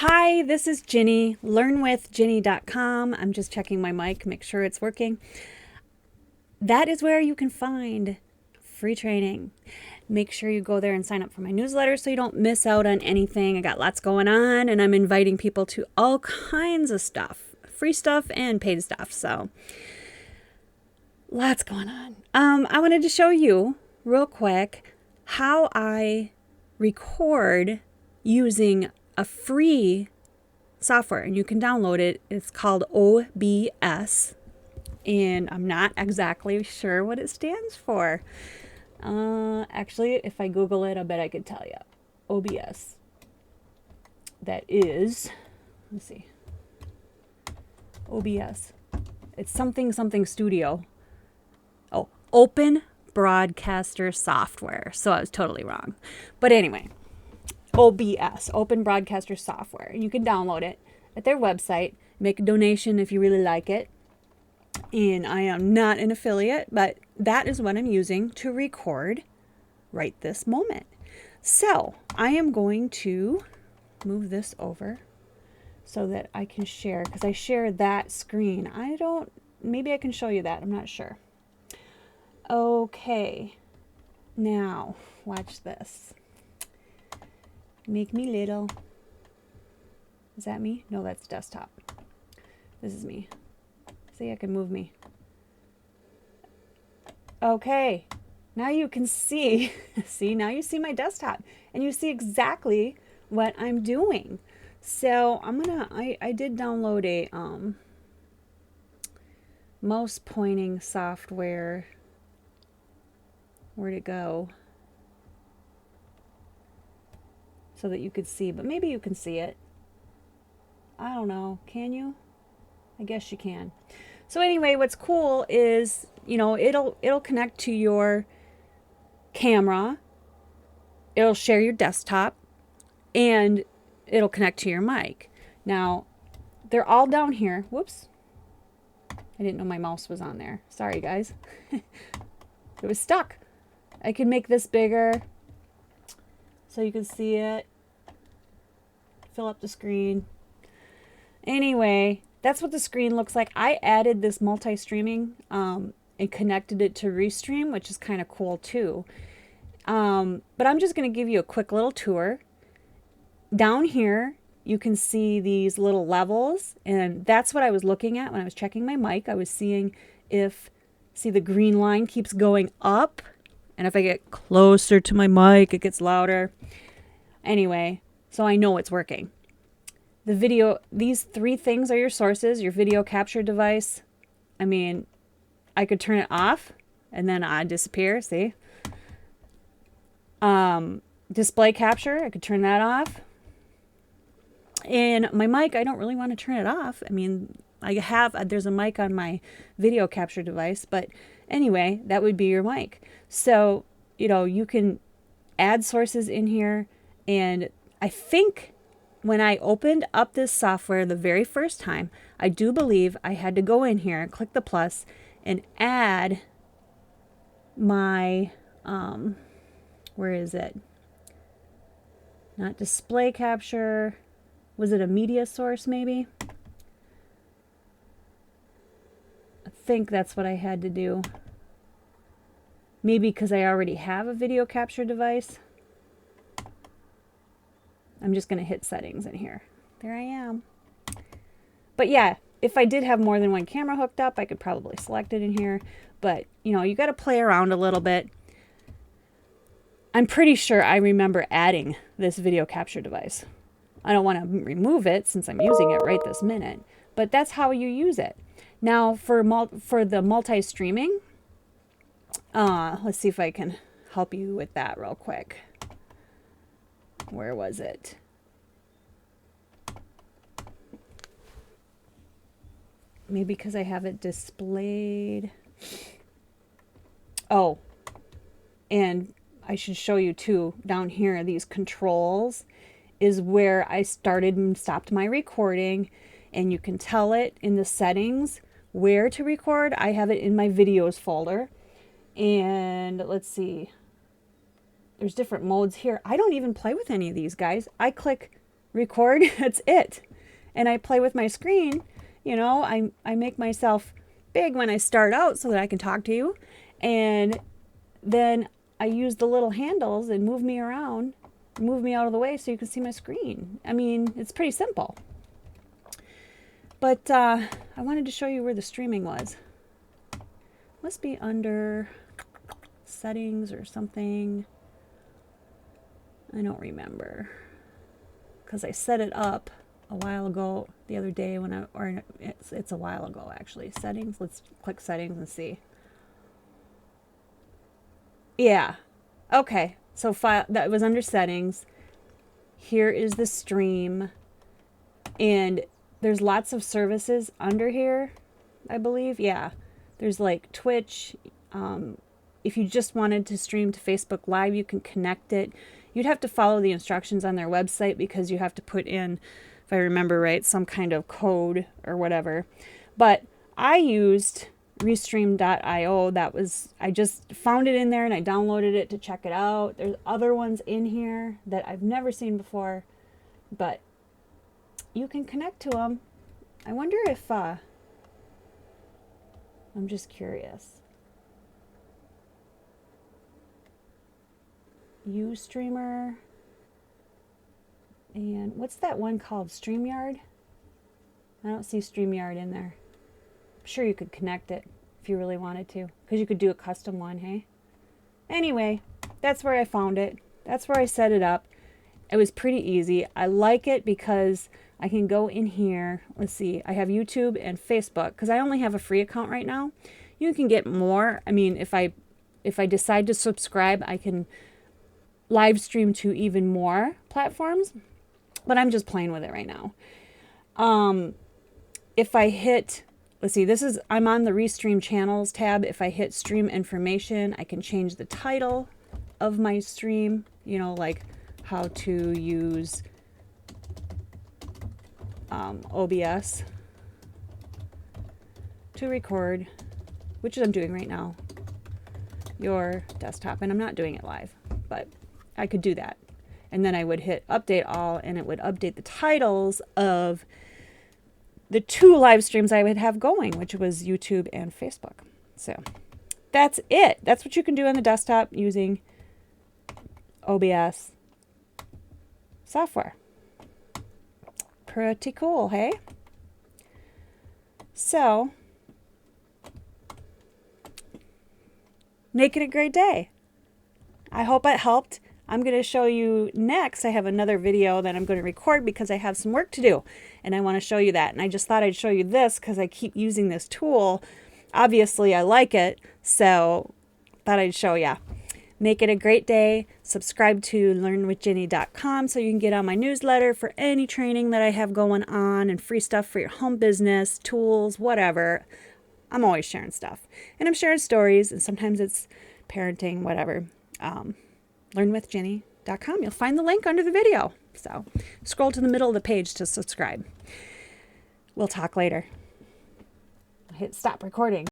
Hi, this is Ginny, learnwithginny.com. I'm just checking my mic, make sure it's working. That is where you can find free training. Make sure you go there and sign up for my newsletter so you don't miss out on anything. I got lots going on and I'm inviting people to all kinds of stuff, free stuff and paid stuff. So lots going on. I wanted to show you real quick how I record using a free software, and you can download it. It's called OBS, and I'm not exactly sure what it stands for. Actually, if I Google it, I bet I could tell you. OBS. That is, let's see. OBS. It's something studio. Oh, Open Broadcaster Software. So I was totally wrong. But anyway, OBS, Open Broadcaster Software. And you can download it at their website. Make a donation if you really like it. And I am not an affiliate, but that is what I'm using to record right this moment. So I am going to move this over so that I can share, because I share that screen. Maybe I can show you that. I'm not sure. Okay. Now, watch this. Make me little. Is that me? No, that's desktop. This is me. See, I can move me. Okay. Now you can see. See, now you see my desktop. And you see exactly what I'm doing. So I did download a mouse pointing software. Where'd it go? So that you could see, but maybe you can see it. I don't know. Can you? I guess you can. So anyway, what's cool is, it'll connect to your camera. It'll share your desktop and it'll connect to your mic. Now, they're all down here. Whoops. I didn't know my mouse was on there. Sorry, guys. It was stuck. I can make this bigger so you can see it. Fill up the screen. Anyway, that's what the screen looks like. I added this multi-streaming and connected it to Restream, which is kind of cool too. But I'm just going to give you a quick little tour. Down here, you can see these little levels, and that's what I was looking at when I was checking my mic. I was seeing see the green line keeps going up, and if I get closer to my mic, it gets louder. Anyway, so I know it's working. The video, these three things are your sources, your video capture device. I mean, I could turn it off and then I'd disappear, see? Display capture, I could turn that off. And my mic, I don't really want to turn it off. I mean, there's a mic on my video capture device, but anyway, that would be your mic. So, you can add sources in here. And I think when I opened up this software the very first time, I do believe I had to go in here and click the plus and add my, where is it? Not display capture. Was it a media source maybe? I think that's what I had to do. Maybe because I already have a video capture device. I'm just going to hit settings in here. There I am. But yeah, if I did have more than one camera hooked up, I could probably select it in here. But, you got to play around a little bit. I'm pretty sure I remember adding this video capture device. I don't want to remove it since I'm using it right this minute. But that's how you use it. Now, for the multi-streaming, let's see if I can help you with that real quick. Where was it? Maybe because I have it displayed. Oh, and I should show you too, down here, these controls is where I started and stopped my recording. And you can tell it in the settings where to record. I have it in my videos folder. And let's see. There's different modes here. I don't even play with any of these, guys. I click record, that's it. And I play with my screen. You know, I make myself big when I start out so that I can talk to you. And then I use the little handles and move me around, move me out of the way so you can see my screen. I mean, it's pretty simple. But I wanted to show you where the streaming was. Must be under settings or something. I don't remember. Because I set it up a while ago, the other day when it's a while ago actually. Settings, let's click settings and see. Yeah, okay, so file, that was under settings. Here is the stream, and there's lots of services under here, I believe. Yeah, there's like Twitch. If you just wanted to stream to Facebook Live, you can connect it. You'd have to follow the instructions on their website because you have to put in, if I remember right, some kind of code or whatever. But I used Restream.io. That was, I just found it in there and I downloaded it to check it out. There's other ones in here that I've never seen before, but you can connect to them. I wonder if, I'm just curious. Ustreamer. And what's that one called? StreamYard? I don't see StreamYard in there. I'm sure you could connect it if you really wanted to, because you could do a custom one, hey? Anyway, that's where I found it. That's where I set it up. It was pretty easy. I like it because I can go in here. Let's see. I have YouTube and Facebook because I only have a free account right now. You can get more. I mean, if I decide to subscribe, I can live stream to even more platforms, but I'm just playing with it right now. If I hit, let's see, I'm on the Restream Channels tab. If I hit Stream Information, I can change the title of my stream, you know, like how to use OBS to record, which I'm doing right now, your desktop, and I'm not doing it live, but I could do that. And then I would hit update all, and it would update the titles of the 2 live streams I would have going, which was YouTube and Facebook. So that's it. That's what you can do on the desktop using OBS software. Pretty cool, hey? So, make it a great day. I hope it helped. I'm going to show you next. I have another video that I'm going to record because I have some work to do and I want to show you that. And I just thought I'd show you this because I keep using this tool. Obviously, I like it, so thought I'd show you. Make it a great day. Subscribe to learnwithjenny.com so you can get on my newsletter for any training that I have going on and free stuff for your home business, tools, whatever. I'm always sharing stuff. And I'm sharing stories, and sometimes it's parenting, whatever. Learnwithjenny.com. You'll find the link under the video. So scroll to the middle of the page to subscribe. We'll talk later. Hit stop recording.